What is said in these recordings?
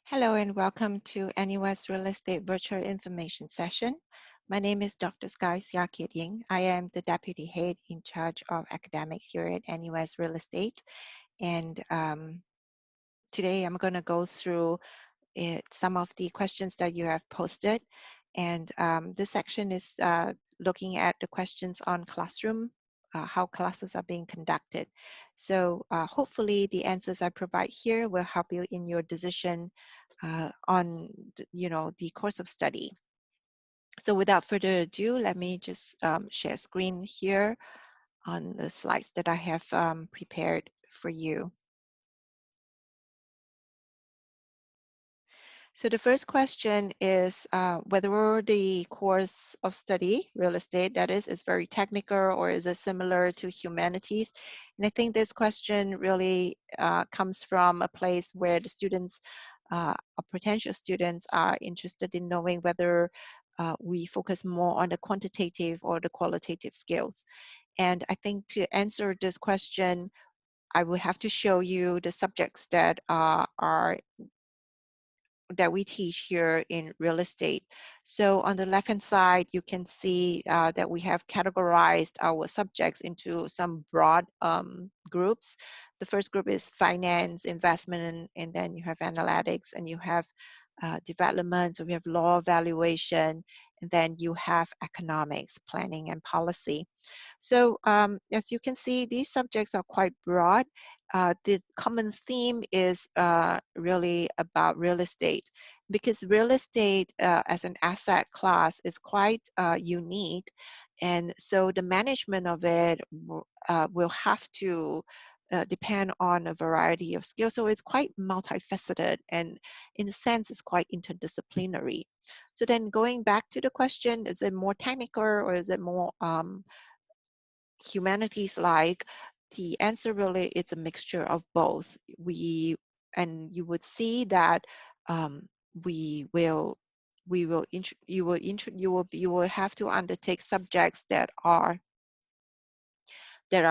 Hello and welcome to NUS Real Estate Virtual Information Session. My name is Dr. Seah Kiat Ying. I am the Deputy Head in charge of academics here at NUS Real Estate. And today I'm going to go through some of the questions that you have posted. And this section is looking at the questions on classroom, how classes are being conducted. So hopefully the answers I provide here will help you in your decision on the course of study. So without further ado, let me just share screen here on the slides that I have prepared for you. So the first question is whether the course of study, real estate, that is very technical or is it similar to humanities? And I think this question really comes from a place where the students or potential students are interested in knowing whether we focus more on the quantitative or the qualitative skills. And I think to answer this question, I would have to show you the subjects that that we teach here in real estate. So on the left-hand side, you can see that we have categorized our subjects into some broad groups. The first group is finance, investment, and then you have analytics, and you have development, so we have law, valuation, and then you have economics, planning, and policy. So as you can see, these subjects are quite broad. The common theme is really about real estate, because real estate as an asset class is quite unique. And so the management of it will have to depend on a variety of skills. So it's quite multifaceted, and in a sense, it's quite interdisciplinary. So then going back to the question, is it more technical or is it more humanities like? The answer really is a mixture of both. And you would see that um, we will you will have to undertake subjects that are that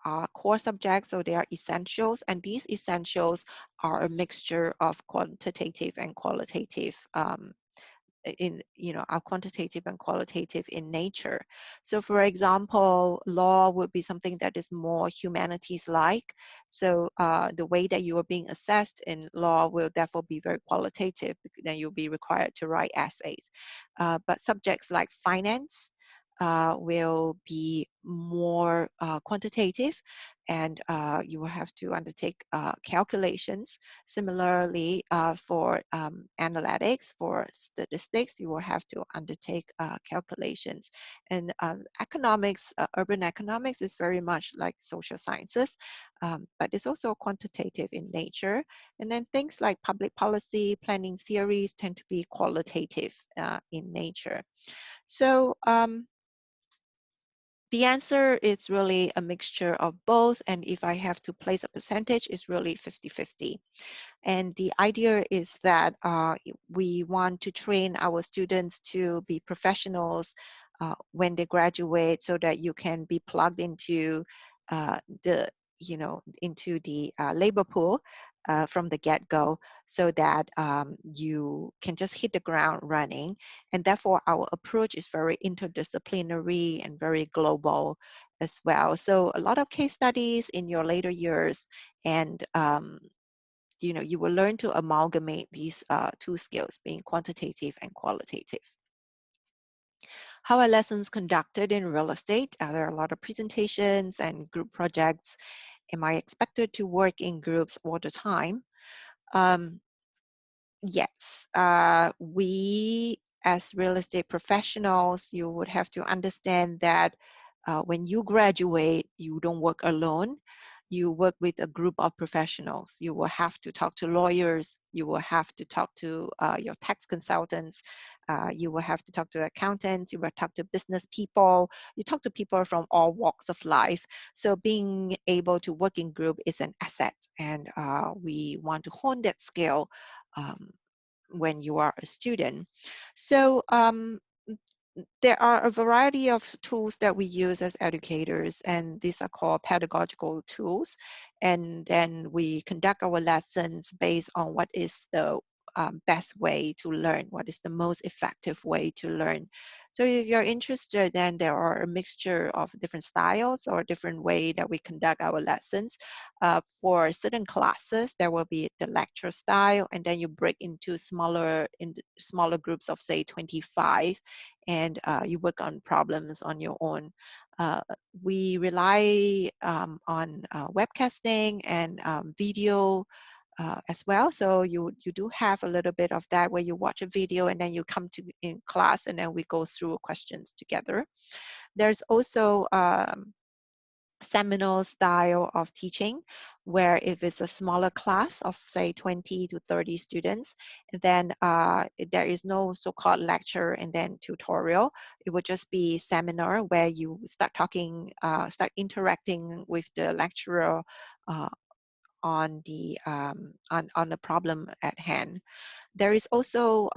are core subjects, so they are essentials, and these essentials are a mixture of quantitative and qualitative are quantitative and qualitative in nature. So for example, law would be something that is more humanities like. So the way that you are being assessed in law will therefore be very qualitative, then you'll be required to write essays. But subjects like finance will be more quantitative, and you will have to undertake calculations. Similarly, for analytics, for statistics, you will have to undertake calculations. And economics, urban economics is very much like social sciences, but it's also quantitative in nature. And then things like public policy, planning theories tend to be qualitative in nature. So the answer is really a mixture of both, and if I have to place a percentage, it's really 50-50. And the idea is that we want to train our students to be professionals when they graduate, so that you can be plugged into the labor pool from the get-go, so that you can just hit the ground running. And therefore, our approach is very interdisciplinary and very global as well. So a lot of case studies in your later years, and you will learn to amalgamate these two skills, being quantitative and qualitative. How are lessons conducted in real estate? There are a lot of presentations and group projects. Am I expected to work in groups all the time? Yes, we as real estate professionals, you would have to understand that when you graduate, you don't work alone. You work with a group of professionals. You will have to talk to lawyers. You will have to talk to your tax consultants. You will have to talk to accountants. You will talk to business people. You talk to people from all walks of life. So being able to work in group is an asset, and we want to hone that skill um, when you are a student. So there are a variety of tools that we use as educators, and these are called pedagogical tools. and then we conduct our lessons based on what is the best way to learn, what is the most effective way to learn. So if you're interested, then there are a mixture of different styles or different way that we conduct our lessons. For certain classes, there will be the lecture style, and then you break into smaller groups of say 25, and you work on problems on your own. Uh, we rely on webcasting and video as well. So you do have a little bit of that where you watch a video and then you come to in class and then we go through questions together. There's also seminal style of teaching, where if it's a smaller class of say 20 to 30 students, then there is no so-called lecture and then tutorial. It would just be seminar where you start talking, start interacting with the lecturer uh, on the problem at hand. There is also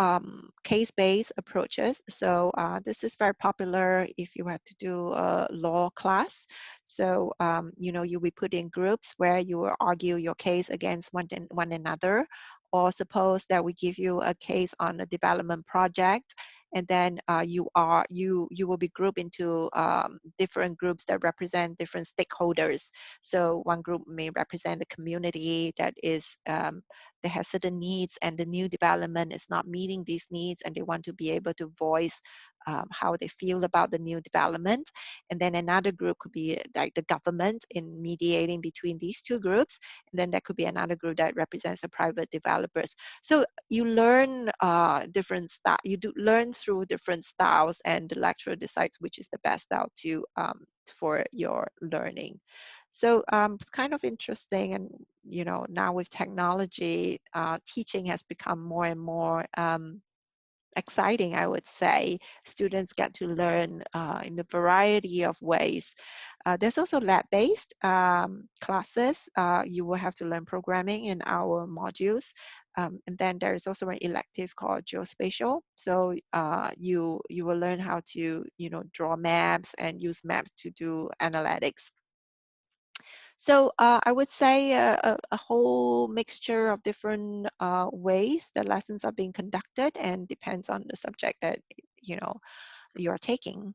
case-based approaches. So this is very popular if you have to do a law class. So you'll be put in groups where you will argue your case against one another. Or suppose that we give you a case on a development project, and then you will be grouped into different groups that represent different stakeholders. So one group may represent a community that has certain needs, and the new development is not meeting these needs, and they want to be able to voice how they feel about the new development. And then another group could be like the government in mediating between these two groups. And then there could be another group that represents the private developers. So you learn different style. You do learn through different styles, and the lecturer decides which is the best style to for your learning. So it's kind of interesting, and now with technology, teaching has become more and more exciting, I would say. Students get to learn in a variety of ways. There's also lab-based classes. You will have to learn programming in our modules. And then there is also an elective called geospatial. So you will learn how to draw maps and use maps to do analytics. So I would say a whole mixture of different ways the lessons are being conducted, and depends on the subject that you are taking.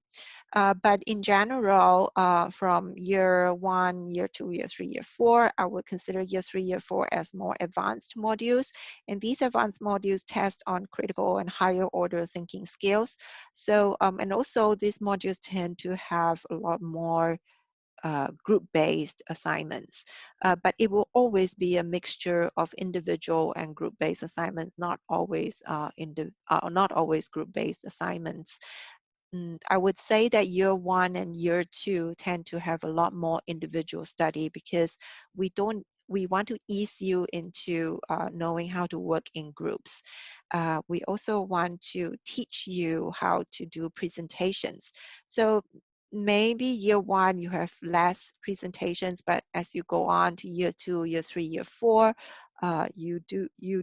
But in general, from year 1, year 2, year 3, year 4, I would consider year 3, year 4 as more advanced modules. And these advanced modules test on critical and higher order thinking skills. So, and also these modules tend to have a lot more group-based assignments, but it will always be a mixture of individual and group-based assignments, not always not always group-based assignments. I would say that year 1 and year 2 tend to have a lot more individual study, because we want to ease you into knowing how to work in groups. We also want to teach you how to do presentations. So maybe year 1 you have less presentations, but as you go on to year 2, year 3, year 4, you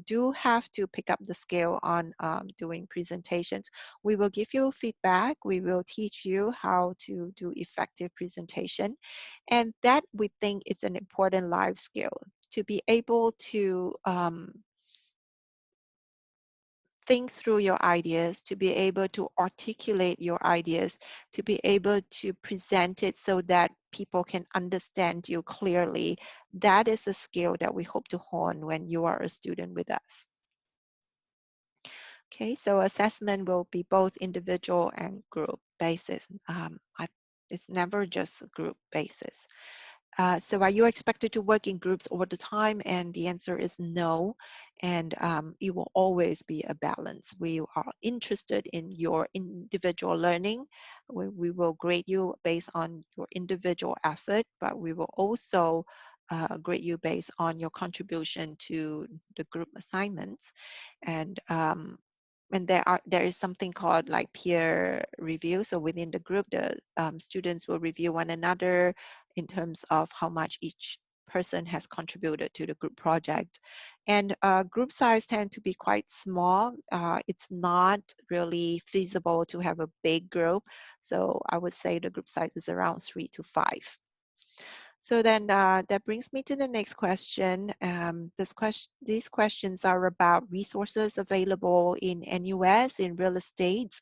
do have to pick up the skill on doing presentations. We will give you feedback. We will teach you how to do effective presentation. And that, we think, is an important life skill, to be able to think through your ideas, to be able to articulate your ideas, to be able to present it so that people can understand you clearly. That is a skill that we hope to hone when you are a student with us. Okay, so assessment will be both individual and group basis. It's never just a group basis. So are you expected to work in groups all the time? And the answer is no. And it will always be a balance. We are interested in your individual learning. We will grade you based on your individual effort, but we will also grade you based on your contribution to the group assignments. And there is something called like peer review. So within the group, the students will review one another in terms of how much each person has contributed to the group project. And group size tend to be quite small. It's not really feasible to have a big group. So I would say the group size is around 3 to 5. So then that brings me to the next question. These questions are about resources available in NUS in real estate,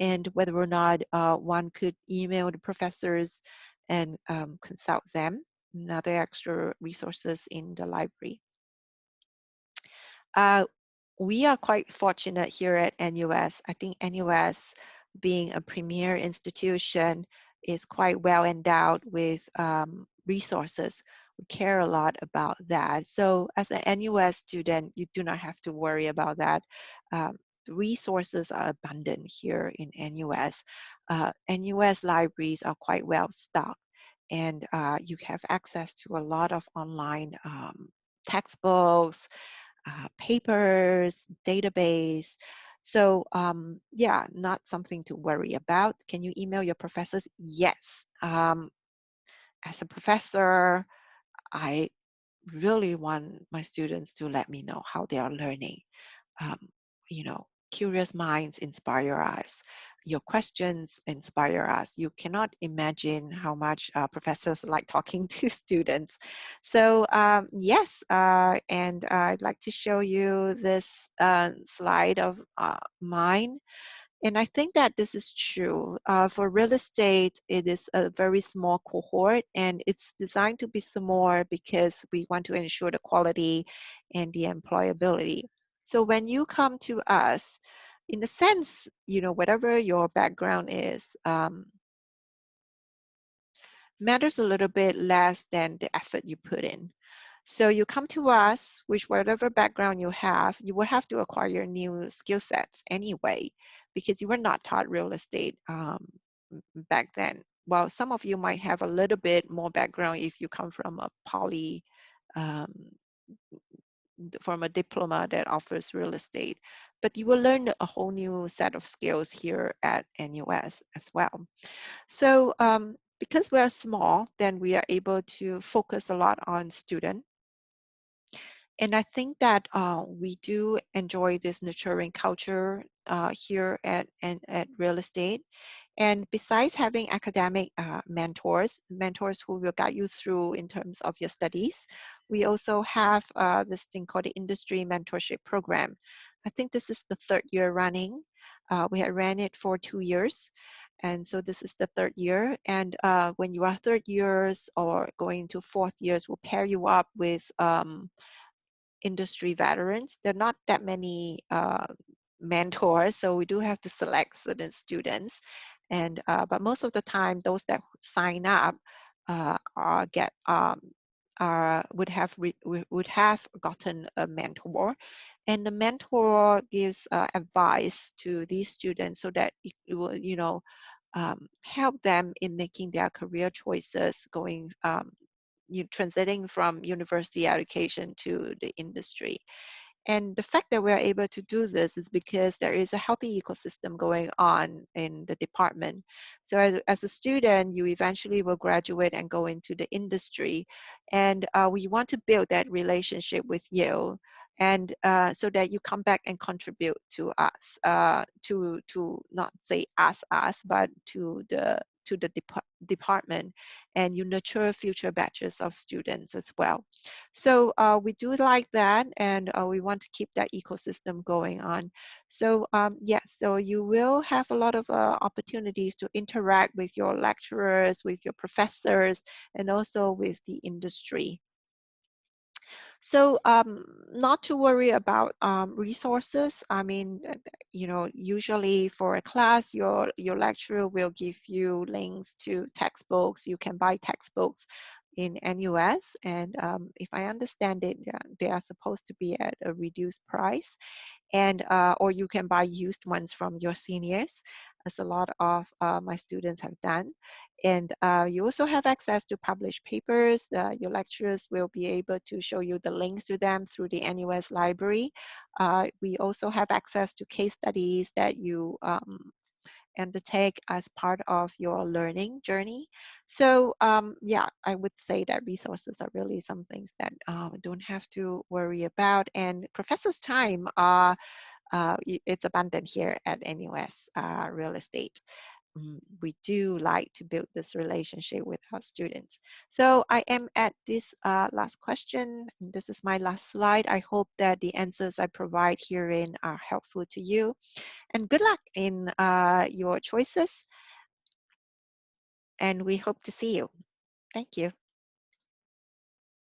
and whether or not one could email the professors and consult them, and other extra resources in the library. Uh, we are quite fortunate here at NUS. I think NUS, being a premier institution, is quite well endowed with resources. We care a lot about that. So as an NUS student, you do not have to worry about that. Um, Resources are abundant here in NUS. NUS libraries are quite well stocked, and you have access to a lot of online textbooks, papers, database. So yeah, not something to worry about. Can you email your professors? Yes. As a professor, I really want my students to let me know how they are learning. um, you know, Curious minds inspire us. Your questions inspire us. You cannot imagine how much professors like talking to students. So yes, and I'd like to show you this slide of mine. And I think that this is true. For real estate, it is a very small cohort, and it's designed to be small because we want to ensure the quality and the employability. So when you come to us, in a sense, whatever your background is, matters a little bit less than the effort you put in. So you come to us, with whatever background you have, you will have to acquire new skill sets anyway, because you were not taught real estate back then. Well, some of you might have a little bit more background if you come from a um, from a diploma that offers real estate, but you will learn a whole new set of skills here at NUS as well. So because we are small, then we are able to focus a lot on student. And I think that we do enjoy this nurturing culture here at real estate. And besides having academic mentors who will guide you through in terms of your studies, we also have this thing called the industry mentorship program. I think this is the third year running. We had ran it for 2 years. And so this is the third year. And when you are third years or going to fourth years, we'll pair you up with industry veterans. There are not that many mentors, so we do have to select certain students. And but most of the time, those that sign up get would have gotten a mentor, and the mentor gives advice to these students so that it will help them in making their career choices going transiting from university education to the industry. And the fact that we're able to do this is because there is a healthy ecosystem going on in the department. So as a student, you eventually will graduate and go into the industry. And we want to build that relationship with you. And so that you come back and contribute to us, to not say us, but to the department, and you nurture future batches of students as well. So we do like that, and we want to keep that ecosystem going on. So yes, so you will have a lot of opportunities to interact with your lecturers, with your professors, and also with the industry. So not to worry about resources. I mean, usually for a class, your lecturer will give you links to textbooks. You can buy textbooks in NUS, and if I understand it, yeah, they are supposed to be at a reduced price, and or you can buy used ones from your seniors, as a lot of my students have done. And you also have access to published papers. Your lecturers will be able to show you the links to them through the NUS library. We also have access to case studies that you undertake as part of your learning journey. So yeah, I would say that resources are really some things that don't have to worry about. And professors' time, it's abundant here at NUS Real Estate. we do like to build this relationship with our students. So I am at this last question. This is my last slide. I hope that the answers I provide herein are helpful to you. And good luck in your choices. And we hope to see you. Thank you.